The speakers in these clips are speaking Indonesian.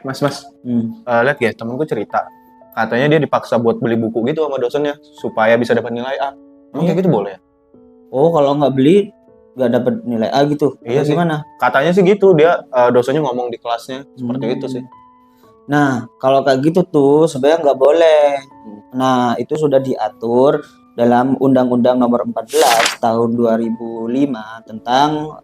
Mas, lihat ya temenku cerita, katanya dia dipaksa buat beli buku gitu sama dosennya supaya bisa dapat nilai A. Emang kayak gitu boleh ya? Oh, kalau nggak beli nggak dapat nilai A gitu? Iya sih. Gimana? Katanya sih gitu, dia dosennya ngomong di kelasnya seperti itu sih. Nah, kalau kayak gitu tuh sebenarnya nggak boleh. Nah, itu sudah diatur dalam Undang-Undang Nomor 14 Tahun 2005 tentang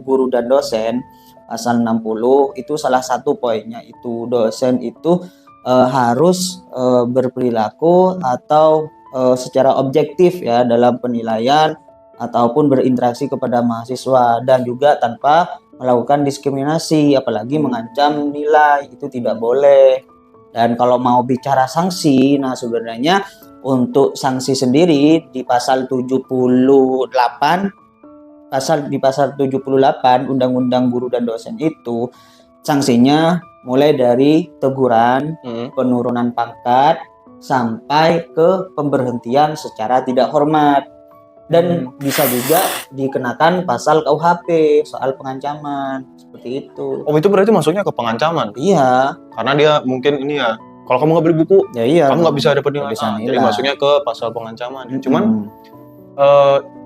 guru dan dosen. Pasal 60 itu salah satu poinnya itu dosen itu harus berperilaku atau secara objektif ya dalam penilaian ataupun berinteraksi kepada mahasiswa dan juga tanpa melakukan diskriminasi apalagi mengancam nilai, itu tidak boleh. Dan kalau mau bicara sanksi, nah sebenarnya untuk sanksi sendiri di pasal 78 Undang-Undang Guru dan Dosen itu sanksinya mulai dari teguran, penurunan pangkat sampai ke pemberhentian secara tidak hormat. Dan bisa juga dikenakan pasal KUHP soal pengancaman seperti itu. Oh, itu berarti masuknya ke pengancaman? Iya. Karena dia mungkin ini ya, kalau kamu nggak beli buku, ya iya, kamu nggak bisa dapat nilai A. Jadi masuknya ke pasal pengancaman. Cuman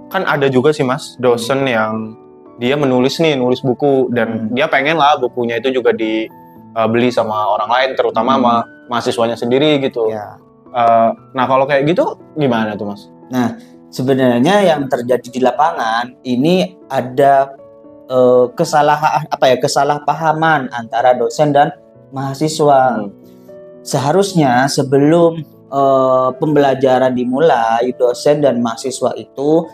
kan ada juga sih Mas dosen yang dia nulis buku dan dia pengen lah bukunya itu juga dibeli sama orang lain, terutama sama mahasiswanya sendiri gitu. Nah kalau kayak gitu gimana tuh Mas? Nah sebenarnya yang terjadi di lapangan ini ada kesalahpahaman antara dosen dan mahasiswa. Seharusnya sebelum pembelajaran dimulai, dosen dan mahasiswa itu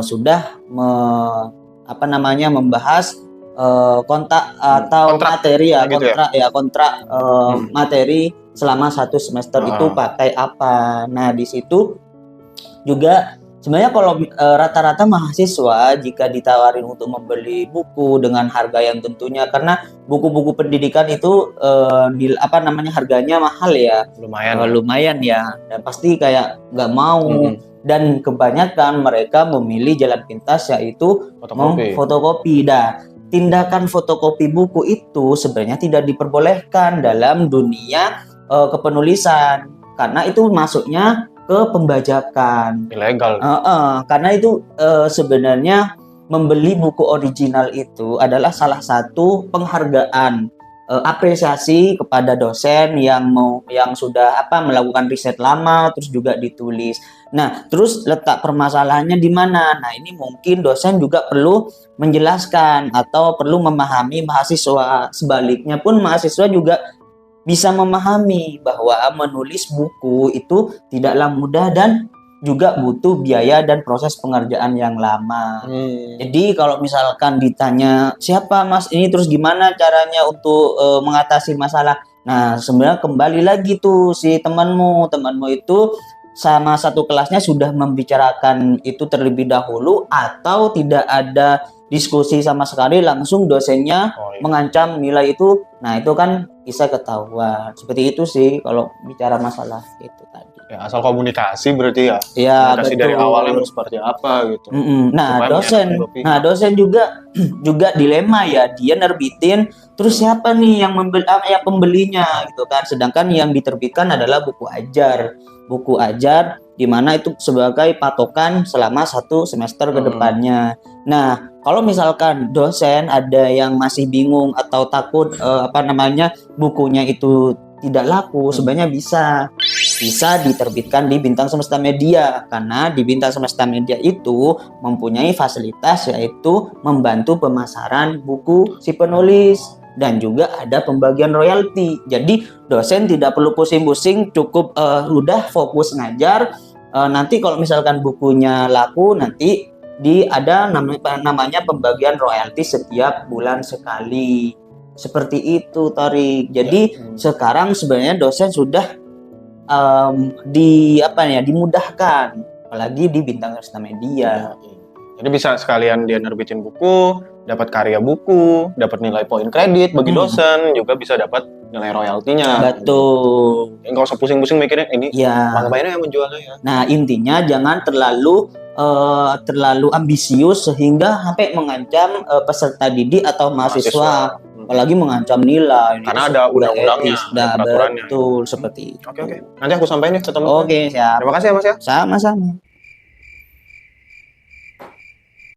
sudah membahas kontrak atau materi ya, kontrak materi selama 1 semester itu pakai apa. Nah di situ juga sebenarnya kalau rata-rata mahasiswa jika ditawarin untuk membeli buku dengan harga yang tentunya, karena buku-buku pendidikan itu harganya mahal ya, lumayan ya, dan pasti kayak nggak mau. Dan kebanyakan mereka memilih jalan pintas yaitu fotokopi. Tindakan fotokopi buku itu sebenarnya tidak diperbolehkan dalam dunia kepenulisan karena itu masuknya ke pembajakan, ilegal. Karena itu sebenarnya membeli buku original itu adalah salah satu penghargaan, apresiasi kepada dosen yang sudah melakukan riset lama terus juga ditulis. Nah, terus letak permasalahannya di mana? Nah, ini mungkin dosen juga perlu menjelaskan atau perlu memahami mahasiswa. Sebaliknya pun mahasiswa juga bisa memahami bahwa menulis buku itu tidaklah mudah dan juga butuh biaya dan proses pengerjaan yang lama. Jadi kalau misalkan ditanya siapa Mas ini terus gimana caranya untuk mengatasi masalah. Nah sebenarnya kembali lagi tuh si temanmu itu sama satu kelasnya sudah membicarakan itu terlebih dahulu atau tidak ada diskusi sama sekali, langsung dosennya mengancam nilai itu. Nah itu kan bisa ketahuan. Seperti itu sih kalau bicara masalah itu tadi. Ya, asal komunikasi berarti ya. Komunikasi dari awalnya mau seperti apa gitu. Nah dosen juga dilema ya, dia nerbitin terus siapa nih yang pembelinya gitu kan, sedangkan yang diterbitkan adalah buku ajar di mana itu sebagai patokan selama 1 semester ke depannya. Nah, kalau misalkan dosen ada yang masih bingung atau takut bukunya itu tidak laku, sebenarnya bisa diterbitkan di Bintang Semesta Media, karena di Bintang Semesta Media itu mempunyai fasilitas yaitu membantu pemasaran buku si penulis dan juga ada pembagian royalti. Jadi dosen tidak perlu pusing-pusing, cukup udah fokus ngajar. Nanti kalau misalkan bukunya laku, nanti ada namanya pembagian royalti setiap bulan sekali. Seperti itu, Torik. Jadi sekarang sebenarnya dosen sudah dimudahkan, apalagi di Bintang Semesta Media. Jadi bisa sekalian dia nerbitin buku, dapat karya buku, dapat nilai poin kredit bagi dosen, juga bisa dapat nilai royaltinya. Betul. Nggak usah pusing-pusing mikirin ini mana bayarnya yang menjualnya ya. Nah intinya jangan terlalu ambisius sehingga sampai mengancam peserta didik atau mahasiswa. apalagi mengancam nilai. Karena ada undang-undangnya, ada peraturannya. Betul seperti itu. Oke. Nanti aku sampaikan ya ketemu. Oke, siap. Terima kasih ya Mas ya. Sama-sama.